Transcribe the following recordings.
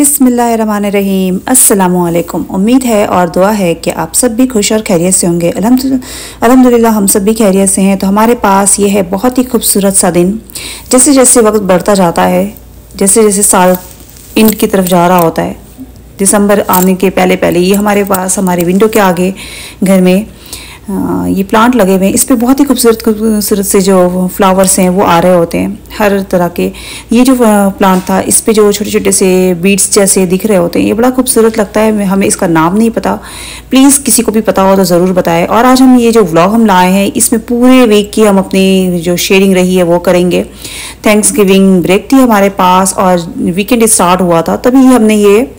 बिस्मिल्लाहिर्रहमानिर्रहीम। अस्सलामुअलैकुम। उम्मीद है और दुआ है कि आप सब भी खुश और खैरियत से होंगे। अल्हम्दुलिल्लाह हम सब भी खैरियत से हैं। तो हमारे पास ये है बहुत ही खूबसूरत सा दिन। जैसे जैसे वक्त बढ़ता जाता है, जैसे जैसे साल एंड की तरफ जा रहा होता है, दिसंबर आने के पहले पहले ये हमारे पास हमारे विंडो के आगे घर में ये प्लांट लगे हुए हैं। इस पे बहुत ही खूबसूरत खूबसूरत से जो फ्लावर्स हैं वो आ रहे होते हैं हर तरह के। ये जो प्लांट था, इस पे जो छोटे छोटे से बीड्स जैसे दिख रहे होते हैं, ये बड़ा खूबसूरत लगता है। हमें इसका नाम नहीं पता, प्लीज़ किसी को भी पता हो तो ज़रूर बताएं। और आज हम ये जो व्लॉग हम लाए हैं, इसमें पूरे वीक की हम अपनी जो शेयरिंग रही है वो करेंगे। थैंक्स गिविंग ब्रेक थी हमारे पास और वीकेंड स्टार्ट हुआ था, तभी हमने ये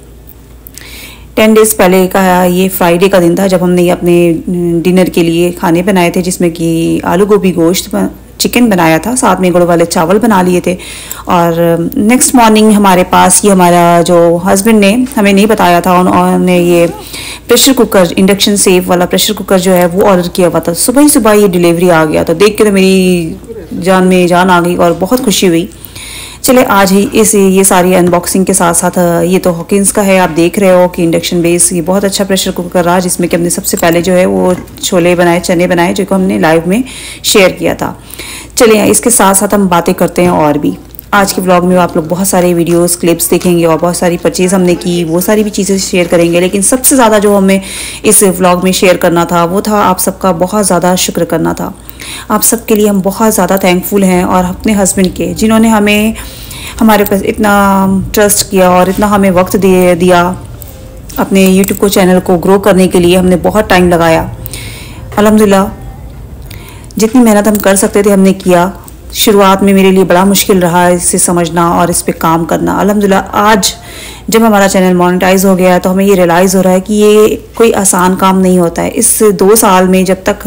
10 डेज़ पहले का ये फ्राइडे का दिन था जब हमने ये अपने डिनर के लिए खाने बनाए थे, जिसमें कि आलू गोभी गोश्त चिकन बनाया था, साथ में गुड़ वाले चावल बना लिए थे। और नेक्स्ट मॉर्निंग हमारे पास ये हमारा जो हस्बैंड ने हमें नहीं बताया था, उन्होंने ये प्रेशर कुकर, इंडक्शन सेफ वाला प्रेशर कुकर जो है वो ऑर्डर किया हुआ था। सुबह ही सुबह ये डिलीवरी आ गया, तो देख के तो मेरी जान में जान आ गई और बहुत खुशी हुई। चले आज ही ये सारी अनबॉक्सिंग के साथ साथ ये तो हॉकिंस का है, आप देख रहे हो कि इंडक्शन बेस ये बहुत अच्छा प्रेशर कुकर रहा, जिसमें कि हमने सबसे पहले जो है वो छोले बनाए, चने बनाए, जो कि हमने लाइव में शेयर किया था। चलिए इसके साथ साथ हम बातें करते हैं और भी। आज के व्लॉग में आप लोग बहुत सारे वीडियोस क्लिप्स देखेंगे और बहुत सारी परचेज़ हमने की, वो सारी भी चीज़ें शेयर करेंगे। लेकिन सबसे ज़्यादा जो हमें इस व्लॉग में शेयर करना था वो था आप सबका बहुत ज़्यादा शुक्र करना था। आप सबके लिए हम बहुत ज़्यादा थैंकफुल हैं, और अपने हस्बैंड के, जिन्होंने हमें हमारे पास इतना ट्रस्ट किया और इतना हमें वक्त दिया अपने यूट्यूब को चैनल को ग्रो करने के लिए। हमने बहुत टाइम लगाया, अल्हम्दुलिल्लाह जितनी मेहनत हम कर सकते थे हमने किया। शुरुआत में मेरे लिए बड़ा मुश्किल रहा इसे समझना और इस पे काम करना। अल्हम्दुलिल्लाह आज जब हमारा चैनल मोनेटाइज हो गया तो हमें ये रियलाइज़ हो रहा है कि ये कोई आसान काम नहीं होता है। इस 2 साल में जब तक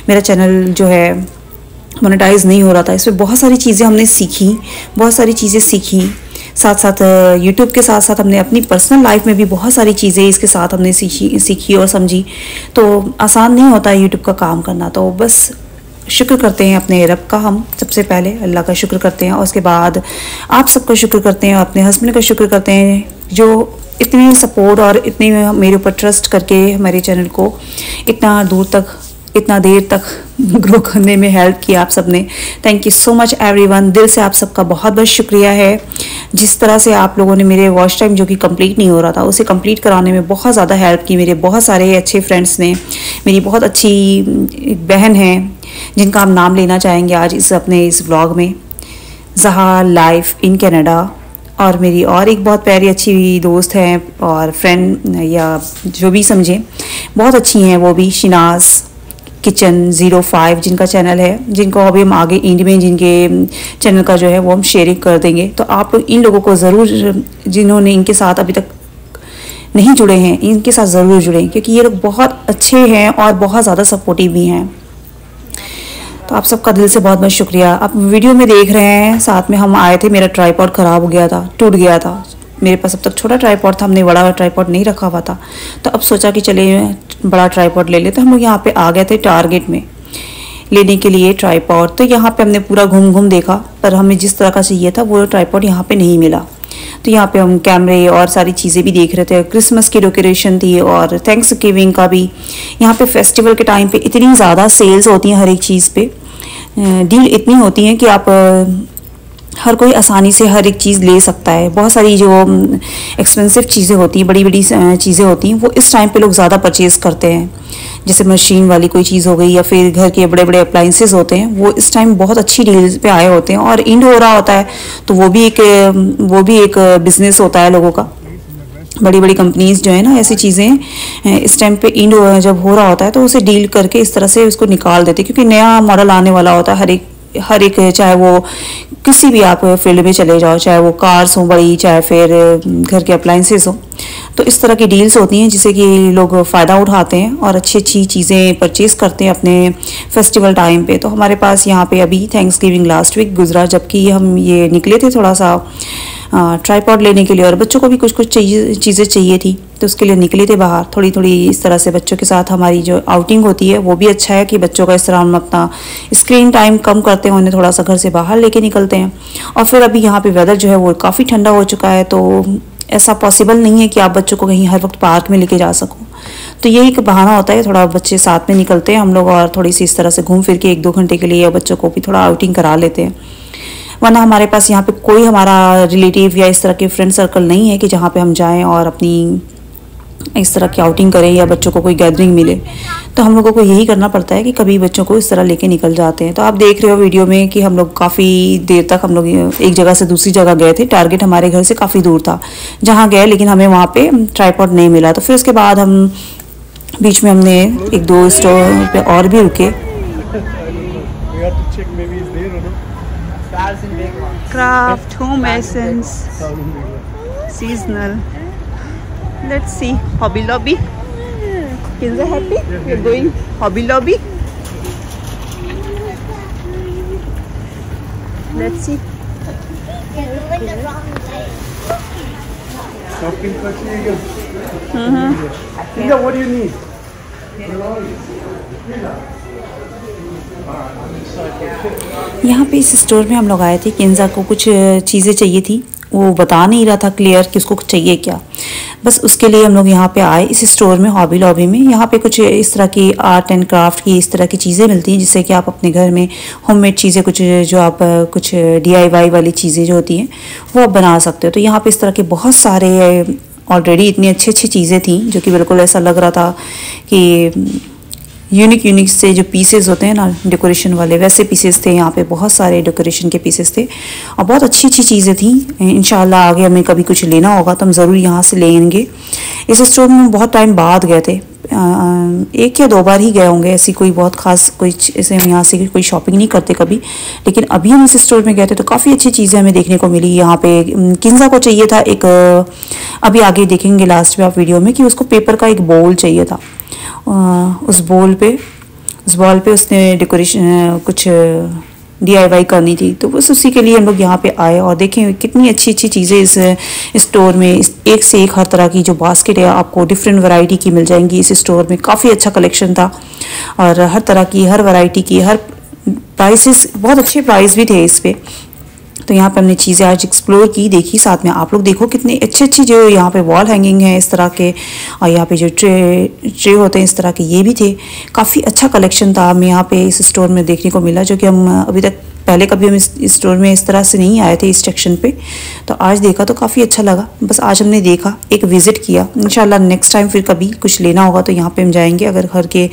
मेरा चैनल जो है मोनेटाइज नहीं हो रहा था, इसमें बहुत सारी चीज़ें हमने सीखी, बहुत सारी चीज़ें सीखी। साथ साथ यूट्यूब के साथ साथ हमने अपनी पर्सनल लाइफ में भी बहुत सारी चीज़ें इसके साथ हमने सीखी और समझी। तो आसान नहीं होता है यूट्यूब का काम करना। तो बस शुक्र करते हैं अपने रब का, हम सबसे पहले अल्लाह का शुक्र करते हैं और उसके बाद आप सबका शुक्र करते हैं, अपने हस्बैंड का शुक्र करते हैं जो इतनी सपोर्ट और इतनी मेरे ऊपर ट्रस्ट करके हमारे चैनल को इतना दूर तक, इतना देर तक ग्रो करने में हेल्प किया आप सब ने। Thank you so much everyone. दिल से आप सबका बहुत बहुत शुक्रिया है। जिस तरह से आप लोगों ने मेरे वॉच टाइम जो कि कंप्लीट नहीं हो रहा था उसे कंप्लीट कराने में बहुत ज़्यादा हेल्प की। मेरे बहुत सारे अच्छे फ्रेंड्स ने, मेरी बहुत अच्छी एक बहन है जिनका हम नाम लेना चाहेंगे आज इस व्लॉग में, जहा लाइफ इन कनाडा। और मेरी और एक बहुत प्यारी अच्छी दोस्त हैं और फ्रेंड या जो भी समझें, बहुत अच्छी हैं वो भी, शिनाज किचन 05 जिनका चैनल है, जिनको अभी हम आगे इंड में जिनके चैनल का जो है वो हम शेयरिंग कर देंगे। तो आप लोग इन लोगों को ज़रूर, जिन्होंने इनके साथ अभी तक नहीं जुड़े हैं, इनके साथ ज़रूर जुड़ें, क्योंकि ये लोग बहुत अच्छे हैं और बहुत ज़्यादा सपोर्टिव भी हैं। तो आप सबका दिल से बहुत बहुत शुक्रिया। आप वीडियो में देख रहे हैं, साथ में हम आए थे, मेरा ट्राइपॉड ख़राब हो गया था, टूट गया था। मेरे पास अब तक छोटा ट्राइपॉड था, हमने बड़ा ट्राइपॉड नहीं रखा हुआ था, तो अब सोचा कि चले बड़ा ट्राइपॉड ले लेते। हम लोग यहाँ पे आ गए थे टारगेट में लेने के लिए ट्राइपॉड। तो यहाँ पे हमने पूरा घूम देखा, पर हमें जिस तरह का चाहिए था वो ट्राइपॉड यहाँ पे नहीं मिला। तो यहाँ पे हम कैमरे और सारी चीज़ें भी देख रहे थे। क्रिसमस की डेकोरेशन थी और थैंक्स गिविंग का भी। यहाँ पे फेस्टिवल के टाइम पे इतनी ज़्यादा सेल्स होती हैं, हर एक चीज़ पे डील इतनी होती हैं कि आप हर कोई आसानी से हर एक चीज़ ले सकता है। बहुत सारी जो एक्सपेंसिव चीज़ें होती हैं, बड़ी बड़ी चीज़ें होती हैं, वो इस टाइम पे लोग ज़्यादा परचेज़ करते हैं। जैसे मशीन वाली कोई चीज़ हो गई या फिर घर के बड़े बड़े अप्लाइंसेस होते हैं, वो इस टाइम बहुत अच्छी डील्स पे आए होते हैं। और इंड हो रहा होता है तो वो भी एक बिज़नेस होता है लोगों का। बड़ी बड़ी कंपनीज जो है ना, ऐसी चीज़ें इस टाइम पे इंड जब हो रहा होता है तो उसे डील करके इस तरह से उसको निकाल देते हैं, क्योंकि नया मॉडल आने वाला होता है। हर एक चाहे वो किसी भी आप फील्ड में चले जाओ, चाहे वो कार्स हो बड़ी, चाहे फिर घर के अप्लाइंसेस हो, तो इस तरह की डील्स होती हैं जिससे कि लोग फ़ायदा उठाते हैं और अच्छी अच्छी चीज़ें परचेज़ करते हैं अपने फेस्टिवल टाइम पे। तो हमारे पास यहाँ पे अभी थैंक्स गिविंग लास्ट वीक गुजरा, जबकि हम ये निकले थे थोड़ा सा ट्राइपॉड लेने के लिए, और बच्चों को भी कुछ चीज़ें चाहिए थी, तो उसके लिए निकले थे बाहर। थोड़ी थोड़ी इस तरह से बच्चों के साथ हमारी जो आउटिंग होती है वो भी अच्छा है कि बच्चों का इस तरह हम अपना स्क्रीन टाइम कम करते हैं, उन्हें थोड़ा सा घर से बाहर लेके निकलते हैं। और फिर अभी यहाँ पे वेदर जो है वो काफ़ी ठंडा हो चुका है, तो ऐसा पॉसिबल नहीं है कि आप बच्चों को कहीं हर वक्त पार्क में लेके जा सको। तो यही एक बहाना होता है, थोड़ा बच्चे साथ में निकलते हैं हम लोग और थोड़ी सी इस तरह से घूम फिर के 1-2 घंटे के लिए बच्चों को भी थोड़ा आउटिंग करा लेते हैं। वरना हमारे पास यहाँ पे कोई हमारा रिलेटिव या इस तरह के फ्रेंड सर्कल नहीं है कि जहाँ पे हम जाएं और अपनी इस तरह की आउटिंग करें या बच्चों को कोई गैदरिंग मिले। तो हम लोगों को यही करना पड़ता है कि कभी बच्चों को इस तरह लेके निकल जाते हैं। तो आप देख रहे हो वीडियो में कि हम लोग काफ़ी देर तक हम लोग एक जगह से दूसरी जगह गए थे। टारगेट हमारे घर से काफ़ी दूर था जहाँ गए, लेकिन हमें वहाँ पे ट्राइपॉड नहीं मिला। तो फिर उसके बाद हम बीच में हमने 1-2 स्टोर पे और भी रुके। Craft, home essence, seasonal. Let's see. Hobby Lobby. Kids are happy. We're going Hobby Lobby. Let's see. Shopping material. Linda, what do you need? यहाँ पे इस स्टोर में हम लोग आए थे। किंजा को कुछ चीज़ें चाहिए थी, वो बता नहीं रहा था क्लियर कि उसको चाहिए क्या। बस उसके लिए हम लोग यहाँ पे आए इस स्टोर में, हॉबी लॉबी में। यहाँ पे कुछ इस तरह की आर्ट एंड क्राफ्ट की इस तरह की चीज़ें मिलती हैं जिससे कि आप अपने घर में होममेड चीज़ें कुछ जो आप कुछ DIY वाली चीज़ें जो होती हैं वो आप बना सकते हो। तो यहाँ पे इस तरह के बहुत सारे ऑलरेडी इतनी अच्छी अच्छी चीज़ें थी जो कि बिल्कुल ऐसा लग रहा था कि यूनिक से जो पीसेस होते हैं ना डेकोरेशन वाले, वैसे पीसेस थे यहाँ पे। बहुत सारे डेकोरेशन के पीसेस थे और बहुत अच्छी अच्छी चीज़ें थी। इंशाल्लाह आगे हमें कभी कुछ लेना होगा तो हम ज़रूर यहाँ से लेंगे। इस स्टोर में बहुत टाइम बाद गए थे, 1 या 2 बार ही गए होंगे। ऐसी कोई बहुत ख़ास कोई ऐसे हम यहाँ से कोई शॉपिंग नहीं करते कभी, लेकिन अभी हम इस स्टोर में गए थे तो काफ़ी अच्छी चीज़ें हमें देखने को मिली। यहाँ पे किंजा को चाहिए था एक, अभी आगे देखेंगे लास्ट में आप वीडियो में, कि उसको पेपर का एक बोल चाहिए था। उस बॉल पे उसने डेकोरेशन कुछ DIY करनी थी। तो बस उसी के लिए हम लोग यहाँ पे आए और देखें कितनी अच्छी अच्छी चीज़ें इस स्टोर में, एक से एक हर तरह की जो बास्केट है आपको डिफरेंट वैरायटी की मिल जाएंगी इस स्टोर में। काफ़ी अच्छा कलेक्शन था और हर तरह की, हर वैरायटी की, हर प्राइसेस, बहुत अच्छे प्राइस भी थे इस पे। तो यहाँ पे हमने चीज़ें आज एक्सप्लोर की, देखी। साथ में आप लोग देखो कितनी अच्छी अच्छी जो यहाँ पे वॉल हैंगिंग है इस तरह के, और यहाँ पे जो ट्रे होते हैं इस तरह के, ये भी थे। काफ़ी अच्छा कलेक्शन था हमें यहाँ पे इस स्टोर में देखने को मिला, जो कि हम अभी तक पहले कभी हम इस स्टोर में इस तरह से नहीं आए थे इस सेक्शन पे। तो आज देखा तो काफ़ी अच्छा लगा। बस आज हमने देखा, एक विज़िट किया। इंशाल्लाह नेक्स्ट टाइम फिर कभी कुछ लेना होगा तो यहाँ पे हम जाएंगे। अगर घर के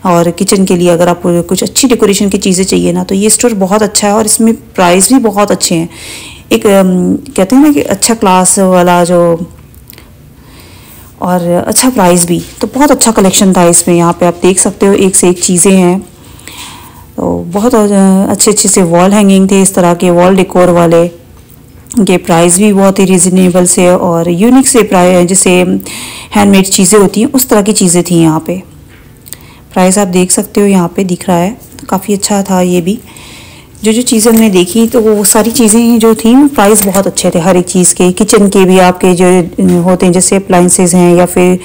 और किचन के लिए अगर आपको कुछ अच्छी डेकोरेशन की चीज़ें चाहिए ना, तो ये स्टोर बहुत अच्छा है और इसमें प्राइस भी बहुत अच्छे हैं। एक कहते हैं ना कि अच्छा क्लास वाला जो, और अच्छा प्राइस भी। तो बहुत अच्छा कलेक्शन था इसमें। यहाँ पे आप देख सकते हो एक से एक चीज़ें हैं। तो बहुत अच्छे अच्छे से वॉल हैंगिंग थे इस तरह के, वॉल डेकोर वाले, के प्राइस भी बहुत ही रिजनेबल से और यूनिक से प्राइस, जैसे हैंडमेड चीज़ें होती हैं उस तरह की चीज़ें थी यहाँ पे। प्राइस आप देख सकते हो यहाँ पे दिख रहा है। तो काफ़ी अच्छा था ये भी। जो चीज़ें हमने देखी तो वो सारी चीज़ें जो थी प्राइस बहुत अच्छे थे हर एक चीज़ के। किचन के भी आपके जो होते हैं जैसे अप्लाइंसेस हैं या फिर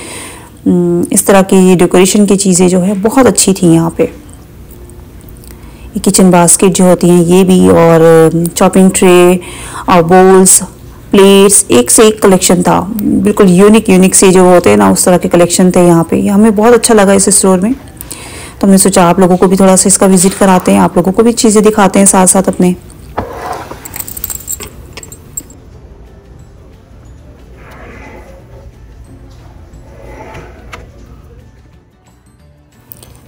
इस तरह की डेकोरेशन की चीज़ें जो है बहुत अच्छी थी यहाँ पे। किचन बास्केट जो होती हैं ये भी, और चॉपिंग ट्रे और बोल्स, प्लेट्स, एक से एक कलेक्शन था। बिल्कुल यूनिक से जो होते हैं ना उस तरह के कलेक्शन थे यहाँ पे। हमें बहुत अच्छा लगा इस स्टोर में। तो हमने सोचा आप लोगों को भी थोड़ा सा इसका विजिट कराते हैं, आप लोगों को भी चीज़ें दिखाते हैं साथ साथ अपने।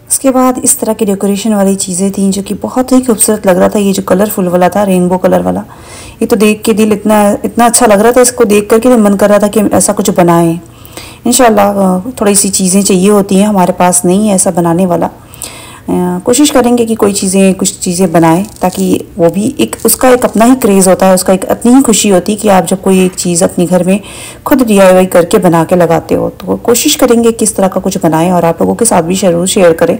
उसके बाद इस तरह की डेकोरेशन वाली चीज़ें थी जो कि बहुत ही खूबसूरत लग रहा था। ये जो कलरफुल वाला था, रेनबो कलर वाला, ये तो देख के दिल इतना अच्छा लग रहा था। इसको देख करके मन कर रहा था कि हम ऐसा कुछ बनाएं। इंशाल्लाह थोड़ी सी चीज़ें चाहिए होती हैं, हमारे पास नहीं है ऐसा बनाने वाला। कोशिश करेंगे कि कुछ चीज़ें बनाएं, ताकि वो भी एक उसका एक अपना ही क्रेज़ होता है, उसका एक अपनी ही खुशी होती है कि आप जब कोई एक चीज़ अपने घर में खुद DIY करके बना के लगाते हो। तो कोशिश करेंगे किस तरह का कुछ बनाएं और आप लोगों के साथ भी ज़रूर शेयर करें।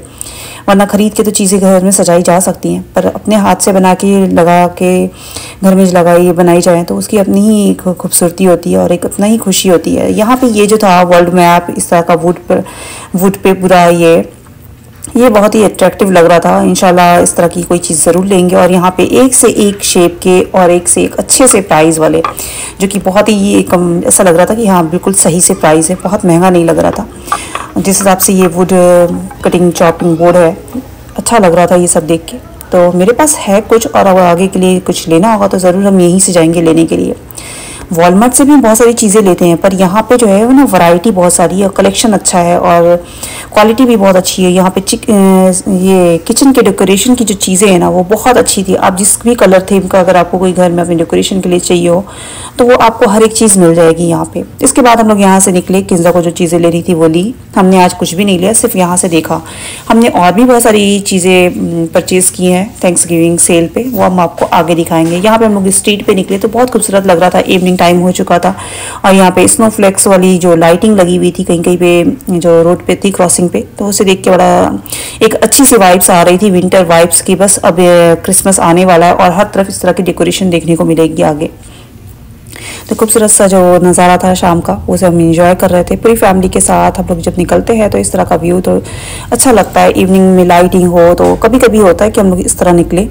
वरना ख़रीद के तो चीज़ें घर में सजाई जा सकती हैं, पर अपने हाथ से बना के लगा के घर में बनाई जाए तो उसकी अपनी ही खूबसूरती होती है और एक अपना ही खुशी होती है। यहाँ पे ये जो था वर्ल्ड मैप इस तरह का वुड पे पूरा ये ये बहुत ही अट्रैक्टिव लग रहा था। इंशाल्लाह इस तरह की कोई चीज़ ज़रूर लेंगे। और यहाँ पे एक से एक शेप के और एक से एक अच्छे से प्राइस वाले, जो कि बहुत ही कम, ऐसा लग रहा था कि हाँ बिल्कुल सही से प्राइस है, बहुत महंगा नहीं लग रहा था। जिस हिसाब से ये वुड कटिंग चॉपिंग बोर्ड है, अच्छा लग रहा था ये सब देख के। तो मेरे पास है कुछ, और अब आगे के लिए कुछ लेना होगा तो ज़रूर हम यहीं से जाएंगे लेने के लिए। वॉलमार्ट से भी बहुत सारी चीज़ें लेते हैं, पर यहाँ पे जो है वो ना वैरायटी बहुत सारी है, कलेक्शन अच्छा है और क्वालिटी भी बहुत अच्छी है। यहाँ पे ये किचन के डेकोरेशन की जो चीज़ें हैं ना वो बहुत अच्छी थी। आप जिस भी कलर थीम का अगर आपको कोई घर में अपने डेकोरेशन के लिए चाहिए हो तो वो आपको हर एक चीज़ मिल जाएगी यहाँ पे। इसके बाद हम लोग यहाँ से निकले, किंजा को जो चीज़ें लेनी थी वो ली। हमने आज कुछ भी नहीं लिया, सिर्फ यहाँ से देखा। हमने और भी बहुत सारी चीज़ें परचेज़ की हैं थैंक्स गिविंग सेल पे, वो हम आपको आगे दिखाएंगे। यहाँ पे हम लोग स्ट्रीट पे निकले तो बहुत खूबसूरत लग रहा था, इवनिंग टाइम हो चुका था। और यहाँ पे स्नोफ्लेक्स वाली जो लाइटिंग लगी हुई थी कहीं कहीं पे जो रोड पे थी क्रॉसिंग पे, तो उसे देख के बड़ा एक अच्छी सी वाइब्स आ रही थी, विंटर वाइब्स की। बस अब क्रिसमस आने वाला है और हर तरफ इस तरह की डेकोरेशन देखने को मिलेगी आगे। तो खूबसूरत सा जो नज़ारा था शाम का, उसे हम इंजॉय कर रहे थे पूरी फैमिली के साथ। हम लोग जब निकलते हैं तो इस तरह का व्यू तो अच्छा लगता है, इवनिंग में लाइटिंग हो तो कभी कभी होता है कि हम लोग इस तरह निकले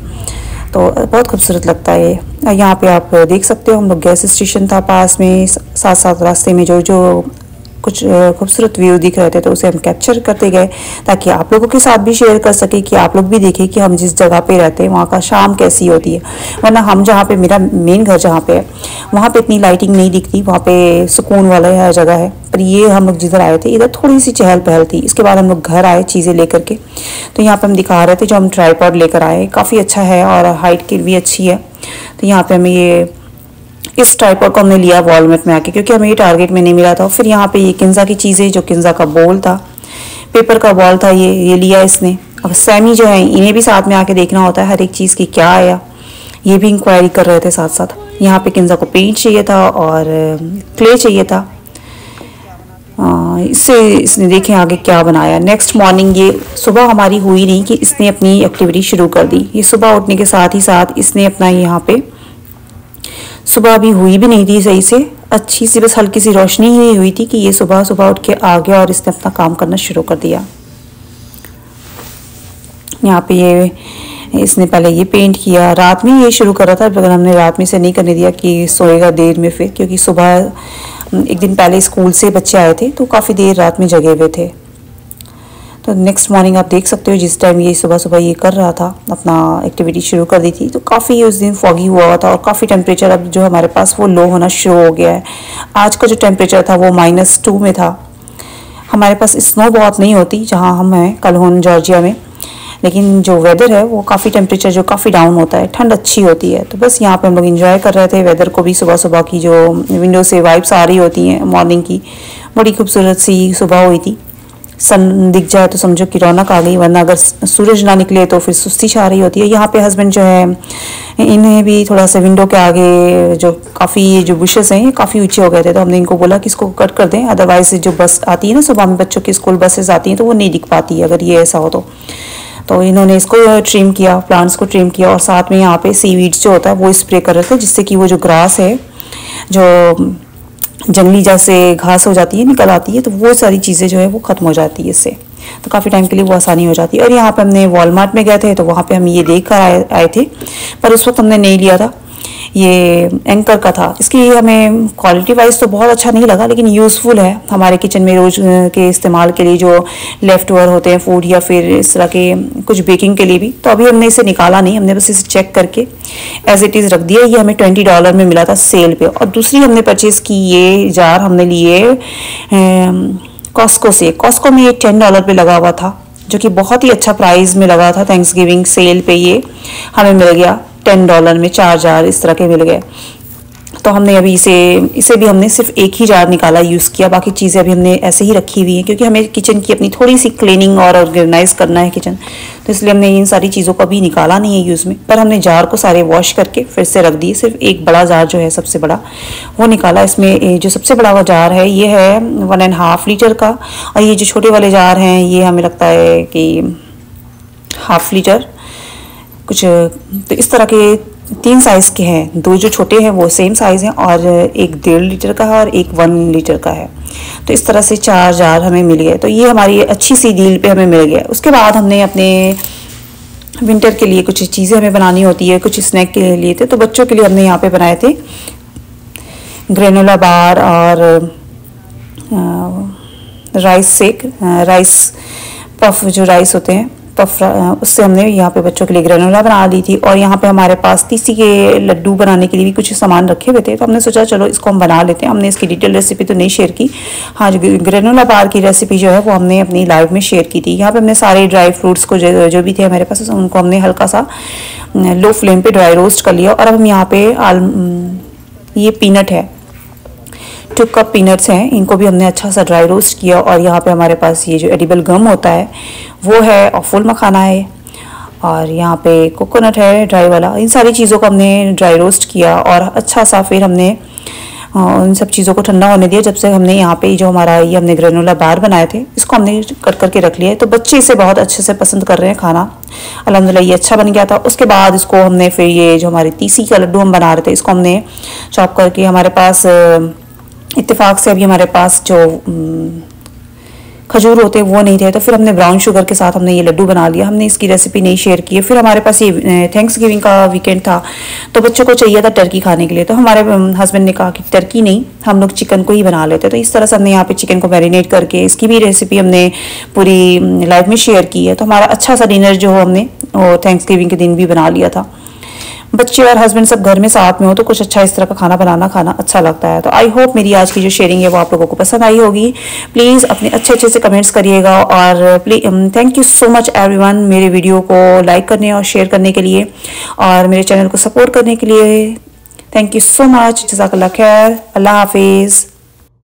तो बहुत खूबसूरत लगता है। यहाँ पे आप देख सकते हो हम लोग गैस स्टेशन था पास में, साथ साथ रास्ते में जो जो कुछ खूबसूरत व्यू दिख रहे थे तो उसे हम कैप्चर करते गए ताकि आप लोगों के साथ भी शेयर कर सके, कि आप लोग भी देखें कि हम जिस जगह पे रहते हैं वहाँ का शाम कैसी होती है। वरना हम जहाँ पे, मेरा मेन घर जहाँ पे है वहाँ पे इतनी लाइटिंग नहीं दिखती, वहाँ पे सुकून वाला जगह है। पर ये हम लोग जिधर आए थे इधर थोड़ी सी चहल पहल थी। इसके बाद हम लोग घर आए चीज़ें लेकर के, तो यहाँ पर हम दिखा रहे थे जो हम ट्राईपॉड लेकर आए, काफ़ी अच्छा है और हाइट की भी अच्छी है। तो यहाँ पर हमें ये इस ट्राइपॉड को हमने लिया वॉलमार्ट में आके, क्योंकि हमें ये टारगेट में नहीं मिला था। फिर यहाँ पे ये किंजा की चीज़ें, जो किंजा का बॉल था, पेपर का बॉल था, ये लिया इसने। अब सैमी जो है इन्हें भी साथ में आके देखना होता है हर एक चीज़ की क्या आया, ये भी इंक्वायरी कर रहे थे साथ साथ। यहाँ पे किंजा को पेंट चाहिए था और क्ले चाहिए था। इसने देखें आगे क्या बनाया। नेक्स्ट मॉर्निंग, ये सुबह हमारी हुई नहीं कि इसने अपनी एक्टिविटी शुरू कर दी। ये सुबह उठने के साथ ही साथ इसने अपना, यहाँ पे सुबह अभी हुई भी नहीं थी सही से, अच्छी सी बस हल्की सी रोशनी ही हुई थी कि ये सुबह सुबह उठ के आ गया और इसने अपना काम करना शुरू कर दिया। यहाँ पे ये इसने पहले ये पेंट किया, रात में ये शुरू कर रहा था, मगर हमने रात में से नहीं करने दिया कि सोएगा देर में फिर, क्योंकि सुबह एक दिन पहले स्कूल से बच्चे आए थे तो काफ़ी देर रात में जगे हुए थे। तो नेक्स्ट मॉर्निंग आप देख सकते हो जिस टाइम ये सुबह सुबह ये कर रहा था, अपना एक्टिविटी शुरू कर दी थी, तो काफ़ी उस दिन फॉगी हुआ था और काफ़ी टेम्परेचर अब जो हमारे पास वो लो होना शुरू हो गया है। आज का जो टेम्परेचर था वो -2 में था। हमारे पास स्नो बहुत नहीं होती जहाँ हम हैं कलहोन जॉर्जिया में, लेकिन जो वेदर है वो काफ़ी टेम्परेचर जो काफ़ी डाउन होता है, ठंड अच्छी होती है। तो बस यहाँ पे हम लोग इंजॉय कर रहे थे वेदर को भी। सुबह सुबह की जो विंडो से वाइब्स आ रही होती हैं मॉर्निंग की, बड़ी खूबसूरत सी सुबह हुई थी। सन दिख जाए तो समझो कि रौनक आ गई, वरना अगर सूरज ना निकले तो फिर सुस्ती छा रही होती है। यहाँ पे हस्बैंड जो है इन्हें भी थोड़ा सा विंडो के आगे जो काफ़ी जो बुशेस हैं ये काफ़ी ऊंचे हो गए थे, तो हमने इनको बोला कि इसको कट कर दें, अदरवाइज जो बस आती है ना सुबह में बच्चों की स्कूल बसेस आती हैं तो वो नहीं दिख पाती है अगर ये ऐसा हो तो इन्होंने इसको ट्रिम किया, प्लांट्स को ट्रिम किया और साथ में यहाँ पे सीवीड्स जो होता है वो स्प्रे कर रहे थे, जिससे कि वो जो ग्रास है जो जंगली जैसे घास हो जाती है निकल आती है, तो वो सारी चीज़ें जो है वो ख़त्म हो जाती है इससे, तो काफ़ी टाइम के लिए वो आसानी हो जाती है। और यहाँ पे हमने वॉलमार्ट में गए थे तो वहाँ पे हम ये देख कर आए थे, पर उस वक्त हमने नहीं लिया था, ये एंकर का था। इसकी हमें क्वालिटी वाइज तो बहुत अच्छा नहीं लगा, लेकिन यूज़फुल है हमारे किचन में रोज़ के इस्तेमाल के लिए, जो लेफ़्ट ओवर होते हैं फूड या फिर इस तरह के कुछ बेकिंग के लिए भी। तो अभी हमने इसे निकाला नहीं, हमने बस इसे चेक करके एज इट इज़ रख दिया। ये हमें $20 में मिला था सेल पे। और दूसरी हमने परचेज़ की ये जार हमने लिए कॉस्को से। कॉस्को में ये $10 पे लगा हुआ था, जो कि बहुत ही अच्छा प्राइस में लगा था। थैंक्स गिविंग सेल पे ये हमें मिल गया $10 में 4 जार इस तरह के मिल गए। तो हमने अभी इसे भी हमने सिर्फ एक ही जार निकाला, यूज़ किया, बाकी चीज़ें अभी हमने ऐसे ही रखी हुई हैं, क्योंकि हमें किचन की अपनी थोड़ी सी क्लीनिंग और ऑर्गेनाइज करना है किचन, तो इसलिए हमने इन सारी चीज़ों को अभी निकाला नहीं है यूज़ में। पर हमने जार को सारे वॉश करके फिर से रख दिए, सिर्फ एक बड़ा जार जो है सबसे बड़ा वो निकाला। इसमें जो सबसे बड़ा जार है ये है 1.5 लीटर का, और ये जो छोटे वाले जार हैं ये हमें लगता है कि ½ लीटर कुछ। तो इस तरह के 3 साइज़ के हैं, 2 जो छोटे हैं वो सेम साइज़ हैं और एक 1.5 लीटर का है और एक 1 लीटर का है। तो इस तरह से 4 जार हमें मिल गए। तो ये हमारी अच्छी सी डील पे हमें मिल गया। उसके बाद हमने अपने विंटर के लिए कुछ चीज़ें हमें बनानी होती है, कुछ स्नैक के लिए थे। तो बच्चों के लिए हमने यहाँ पे बनाए थे ग्रेनोला बार और राइस पफ, जो राइस होते हैं पफ, उससे हमने यहाँ पे बच्चों के लिए ग्रेनोला बना ली थी। और यहाँ पे हमारे पास तीसी के लड्डू बनाने के लिए भी कुछ सामान रखे हुए थे। तो हमने सोचा चलो इसको हम बना लेते हैं। हमने इसकी डिटेल रेसिपी तो नहीं शेयर की, हाँ जो ग्रेनोला बार की रेसिपी जो है वो हमने अपनी लाइव में शेयर की थी। यहाँ पे हमने सारे ड्राई फ्रूट्स को जो भी थे हमारे पास, उनको हमने हल्का सा लो फ्लेम पे ड्राई रोस्ट कर लिया। और अब हम यहाँ पे ये पीनट है, 2 कप पीनट्स हैं, इनको भी हमने अच्छा सा ड्राई रोस्ट किया। और यहाँ पे हमारे पास ये जो एडिबल गम होता है वो है, और फुल मखाना है, और यहाँ पे कोकोनट है ड्राई वाला। इन सारी चीज़ों को हमने ड्राई रोस्ट किया और अच्छा सा फिर हमने इन सब चीज़ों को ठंडा होने दिया। जब से हमने यहाँ पे जो हमारा ये हमने ग्रेनोला बार बनाए थे, इसको हमने कट करके रख लिया है। तो बच्चे इसे बहुत अच्छे से पसंद कर रहे हैं खाना, अल्हम्दुलिल्लाह ये अच्छा बन गया था। उसके बाद इसको हमने फिर ये जो हमारे तीसी का लड्डू हम बना रहे थे, इसको हमने चॉप करके, हमारे पास इत्तेफाक से अभी हमारे पास जो खजूर होते हैं वो नहीं थे, तो फिर हमने ब्राउन शुगर के साथ हमने ये लड्डू बना लिया। हमने इसकी रेसिपी नहीं शेयर की है। फिर हमारे पास ये थैंक्स गिविंग का वीकेंड था, तो बच्चों को चाहिए था टर्की खाने के लिए। तो हमारे हस्बैंड ने कहा कि टर्की नहीं, हम लोग चिकन को ही बना लेते। तो इस तरह से हमने यहाँ पे चिकन को मैरिनेट करके, इसकी भी रेसिपी हमने पूरी लाइव में शेयर की है। तो हमारा अच्छा सा डिनर जो हमने वो थैंक्स गिविंग के दिन भी बना लिया था। बच्चे और हस्बैंड सब घर में साथ में हो तो कुछ अच्छा इस तरह का खाना अच्छा लगता है। तो आई होप मेरी आज की जो शेयरिंग है वो आप लोगों को पसंद आई होगी। प्लीज़ अपने अच्छे से कमेंट्स करिएगा। और please thank you so much everyone मेरे वीडियो को लाइक करने और शेयर करने के लिए, और मेरे चैनल को सपोर्ट करने के लिए। Thank you so much. जज़ाकल्लाह खैर। अल्लाह हाफिज़।